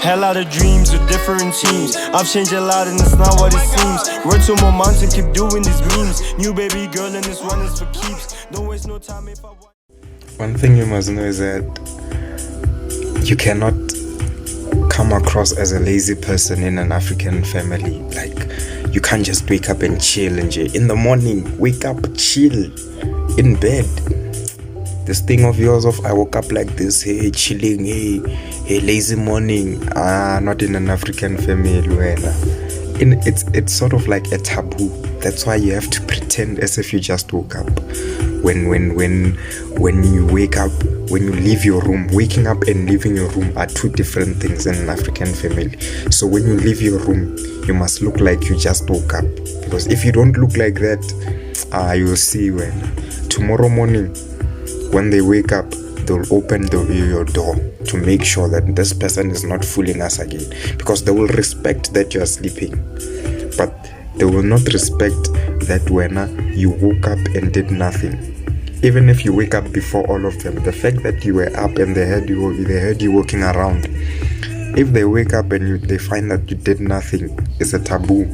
Had a lot of dreams with different teams. I've changed a lot and it's not what it seems. Run to my mountain, keep doing these memes. New baby girl and this one is for keeps. Don't waste no time if I want. One thing you must know is that you cannot come across as a lazy person in an African family. Like, you can't just wake up and chill and in the morning, wake up, chill in bed. This thing of yours of I woke up like this, hey, chilling, hey, lazy morning. Not in an African family. It's sort of like a taboo. That's why you have to pretend as if you just woke up. When you wake up, when you leave your room, waking up and leaving your room are two different things in an African family. So when you leave your room, you must look like you just woke up. Because if you don't look like that, you'll see when tomorrow morning, when they wake up, they'll open your door to make sure that this person is not fooling us again. Because they will respect that you're sleeping, but they will not respect that when you woke up and did nothing. Even if you wake up before all of them, the fact that you were up and they heard you walking around, if they wake up and they find that you did nothing, it's a taboo.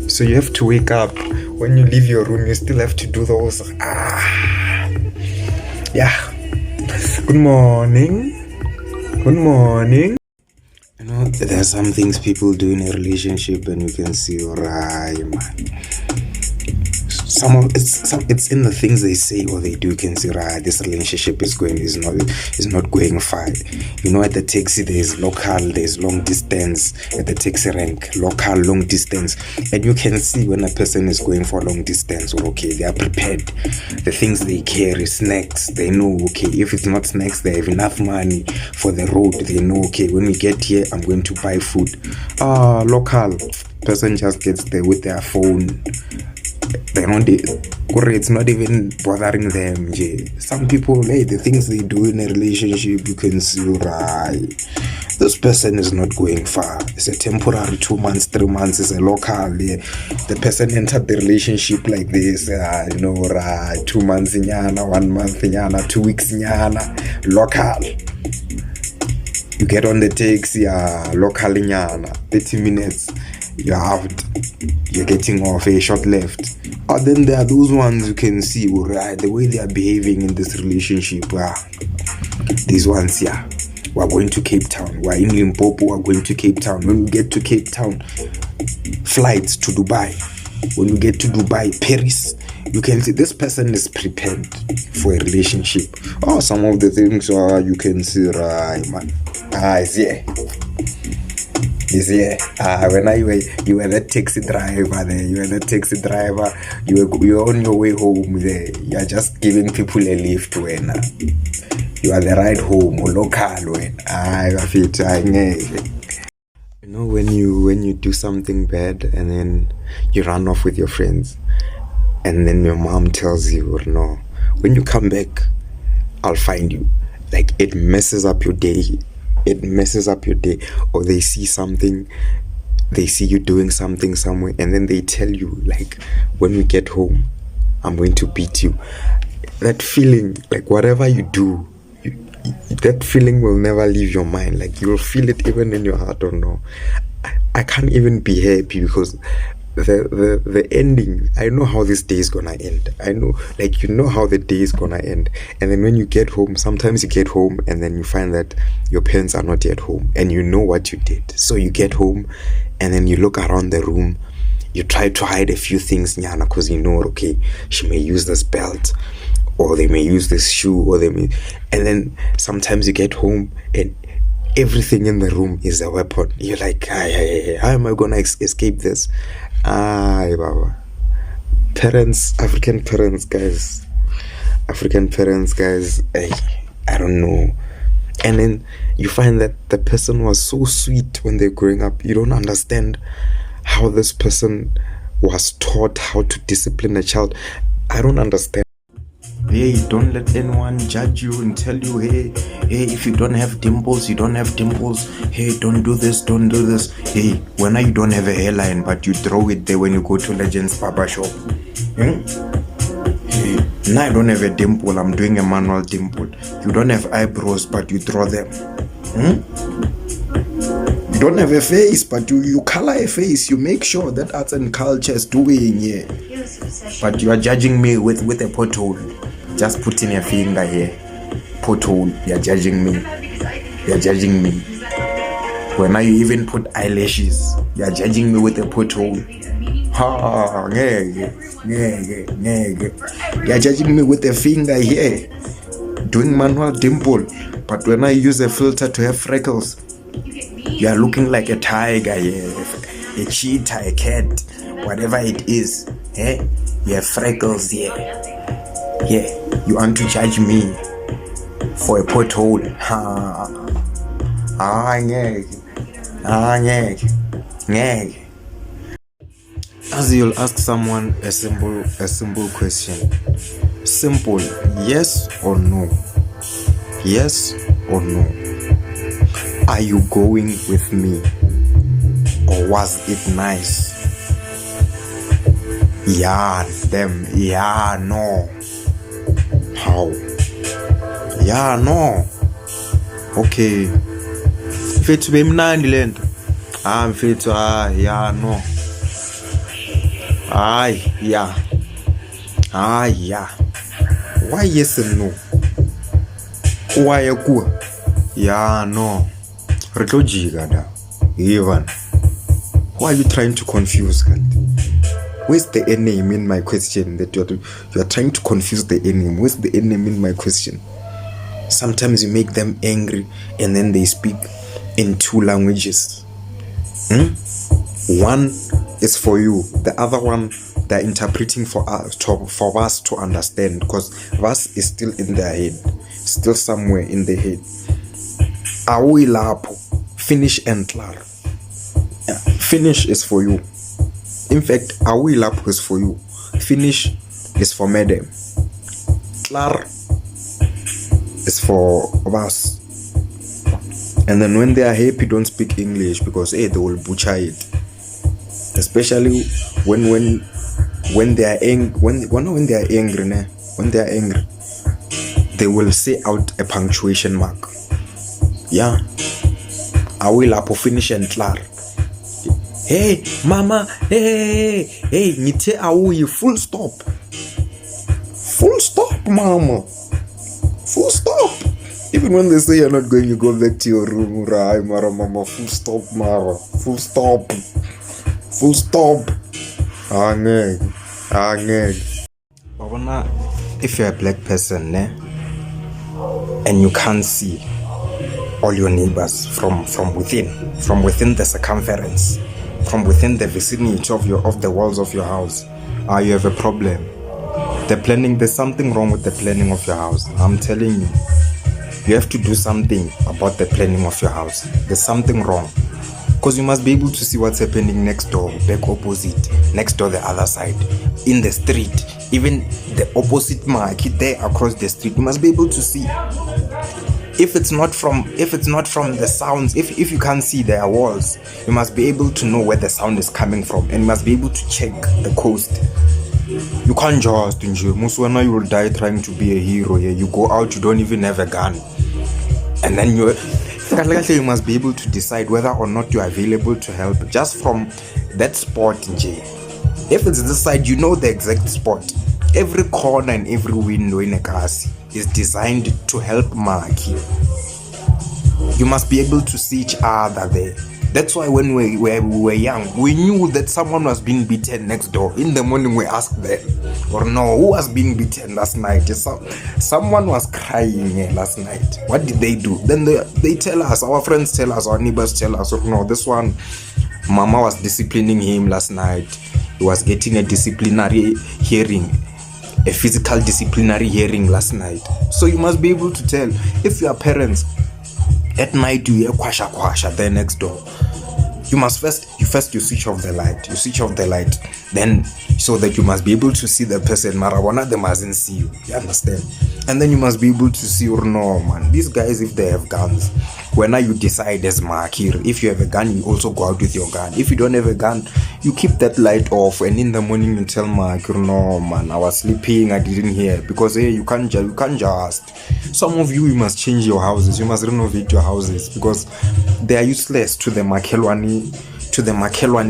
So you have to wake up. When you leave your room, you still have to do those. Yeah. Good morning. Good morning. You know, there are some things people do in a relationship and you can see, alright, man. It's in the things they say or they do. You can see, right, this relationship is not going far. You know, at the taxi there's local, there's long distance. At the taxi rank, local, long distance, and you can see when a person is going for long distance. Or okay, they are prepared. The things they carry, snacks. They know, okay, if it's not snacks, they have enough money for the road. They know, okay, when we get here, I'm going to buy food. Local person just gets there with their phone. It's not even bothering them. Some people, the things they do in a relationship, you can see, right, this person is not going far. It's a temporary 2 months, 3 months. It's a local. The person entered the relationship like this, right, 2 months nyana, 1 month nyana, 2 weeks nyana, local. You get on the taxi, local nyana, 30 minutes. You're out, you're getting off, a short left. Then there are those ones you can see, right, the way they are behaving in this relationship. These ones, we're going to Cape Town, we're in Limpopo, we're going to Cape Town. When we get to Cape Town, flights to Dubai. When we get to Dubai, Paris, you can see this person is prepared for a relationship. Some of the things you can see, right, man. When you were the taxi driver there, you were on your way home there. You are just giving people a lift when you are the ride home or local when you know, when you do something bad and then you run off with your friends and then your mom tells you, no, when you come back, I'll find you. Like, it messes up your day. Or they see something, they see you doing something somewhere, and then they tell you, like, when we get home, I'm going to beat you. That feeling, like, whatever you do, that feeling will never leave your mind. Like, you'll feel it even in your heart. Or no, I can't even be happy because the ending, I know how this day is gonna end. I know, like, you know how the day is gonna end. And then when you get home, sometimes you get home and then you find that your parents are not yet home and you know what you did. So you get home and then you look around the room, you try to hide a few things, nyana, because you know, okay, she may use this belt or they may use this shoe or and then sometimes you get home and everything in the room is a weapon. You're like, how am I gonna escape this? Baba. Parents, African parents, guys, I don't know. And then you find that the person was so sweet when they're growing up. You don't understand how this person was taught how to discipline a child. I don't understand. Hey, don't let anyone judge you and tell you, hey, if you don't have dimples, you don't have dimples. Hey, don't do this, don't do this. Hey, when you don't have a hairline, but you throw it there when you go to Legends Barber Shop. Hey, now I don't have a dimple, I'm doing a manual dimple. You don't have eyebrows, but you draw them. You don't have a face, but you color a face. You make sure that arts and culture is doing, yeah. But you are judging me with a pothole. Just putting a finger here. Pothole. You're judging me. You're judging me. When you even put eyelashes, you're judging me with a pothole. Ha, you're judging me with a finger here. Doing manual dimple. But when I use a filter to have freckles, you are looking like a tiger, a cheetah, a cat, whatever it is. You have freckles here. You want to judge me for a pothole? As you'll ask someone a simple question. Simple, yes or no? Yes or no? Are you going with me? Or was it nice? Yeah, them. Yeah, no. How? Yeah, no. Okay. Mfethu bemnandi lento. Mfethu yeah, no. Yeah. Yeah. Why yes and no? Why aku? Yeah, no. Even. Why are you trying to confuse? Where's the end name in my question? That you are trying to confuse the end name. Where's the end name in my question? Sometimes you make them angry and then they speak in two languages. One is for you, the other one they're interpreting for us to understand, because us is still in their head, still somewhere in their head. Awi lapo, finish and klar. Finish is for you. In fact, awi lapo is for you. Finish is for madam. Klar is for us. And then when they are happy, don't speak English, because they will butcher it. Especially when they are angry, when they are angry, they will say out a punctuation mark. Yeah. I will up finish and klar. Hey, mama, hey, nite awu, full stop. Full stop, mama. Full stop. Even when they say you're not going, you go back to your room. Right, mama, full stop, mara. Full stop. Full stop. If you're a black person, and you can't see all your neighbors from within the circumference, from within the vicinity of the walls of your house, you have a problem. There's something wrong with the planning of your house. I'm telling you, you have to do something about the planning of your house. There's something wrong, because you must be able to see what's happening next door, back opposite, next door the other side, in the street, even the opposite market there across the street. You must be able to see. If it's not from the sounds, if you can't see their walls, you must be able to know where the sound is coming from, and you must be able to check the coast. You can't just Muswana, you will die trying to be a hero here. You go out, you don't even have a gun, and then you must be able to decide whether or not you are available to help just from that spot. If it's this side, you know the exact spot. Every corner and every window in a car is designed to help Maki. You must be able to see each other there. That's why when we were young, we knew that someone was being beaten next door. In the morning, we asked them, or no, who was being beaten last night? Someone was crying last night. What did they do? Then they tell us, our friends tell us, our neighbors tell us, or no, this one, Mama was disciplining him last night. He was getting a disciplinary hearing, a physical disciplinary hearing last night. So you must be able to tell. If you are parents, at night you hear kwasha there next door, you switch off the light, then, so that you must be able to see the person. Marijuana, they mustn't see you. You understand? And then you must be able to see, or no, man, these guys, if they have guns, when you decide as Makir, if you have a gun, you also go out with your gun. If you don't have a gun, you keep that light off, and in the morning you tell Makir, no, man, I was sleeping, I didn't hear. Because hey, you can't just. Some of you must change your houses, you must renovate your houses, because they are useless to the Makelwani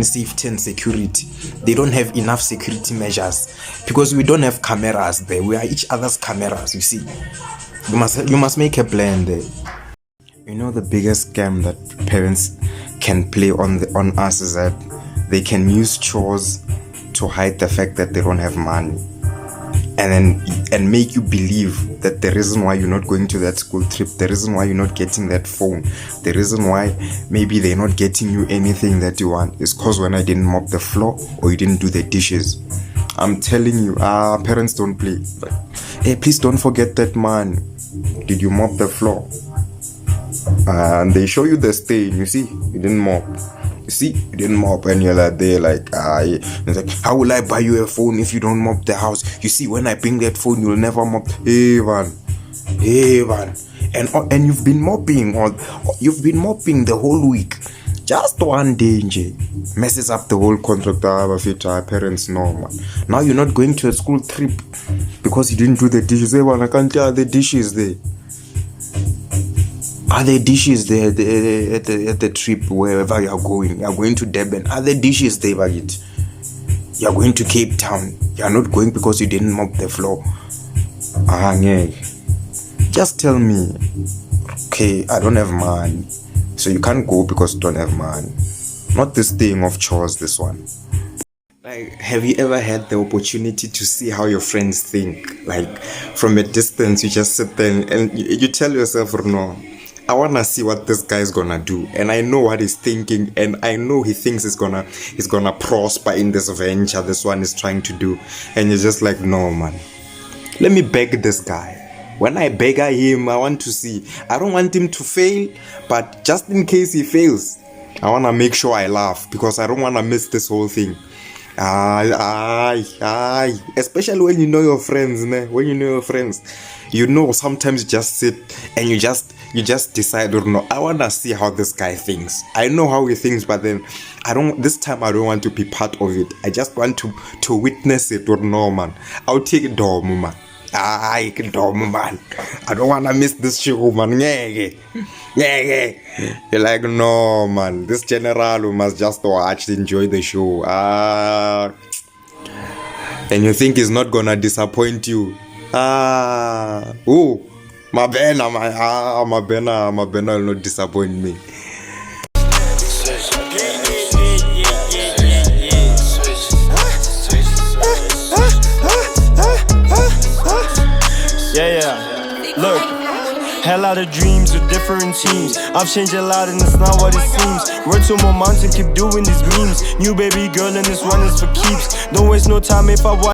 safety and security. They don't have enough security measures because we don't have cameras there. We are each other's cameras, you see. You must make a plan there. You know, the biggest scam that parents can play on us is that they can use chores to hide the fact that they don't have money, and make you believe that the reason why you're not going to that school trip, the reason why you're not getting that phone, the reason why maybe they're not getting you anything that you want is because when I didn't mop the floor or you didn't do the dishes. I'm telling you, parents don't play. But, hey, please don't forget that, man. Did you mop the floor? And they show you the stain. You see, you didn't mop. You see, you didn't mop, and you're like there, like, it's like, how will I buy you a phone if you don't mop the house? You see, when I bring that phone, you'll never mop. Hey man, and you've been mopping, or you've been mopping the whole week. Just one day, messes up the whole contract. Parents know, man. Now you're not going to a school trip because you didn't do the dishes. Hey man, I can't tell the dishes there. Are there dishes there at the trip, wherever you are going? You are going to Durban. Are there dishes there, Bagit? You are going to Cape Town. You are not going because you didn't mop the floor. Just tell me, okay, I don't have money. So you can't go because you don't have money. Not this thing of chores, this one. Like, have you ever had the opportunity to see how your friends think? Like, from a distance, you just sit there and you tell yourself, no, I want to see what this guy's gonna do, and I know what he's thinking, and I know he thinks he's gonna prosper in this venture this one is trying to do, and you're just like, no man, let me beg this guy. When I beg him, I want to see. I don't want him to fail, but just in case he fails, I want to make sure I laugh, because I don't want to miss this whole thing. Especially when you know your friends, when you know your friends, you know, sometimes you just sit and you just decide, or no, I want to see how this guy thinks. I know how he thinks, but then this time I don't want to be part of it. I just want to witness it, or no, man. I'll take it down, man. I don't want to miss this show, man. Yeah. You're like, no, man. This general must just watch, enjoy the show. And you think he's not gonna disappoint you. Mabena will not disappoint me. Yeah. Look, hell out of dreams with different teams. I've changed a lot and it's not what it seems. Word to my mountain, keep doing these memes. New baby girl and this one is for keeps. Don't waste no time if I watch.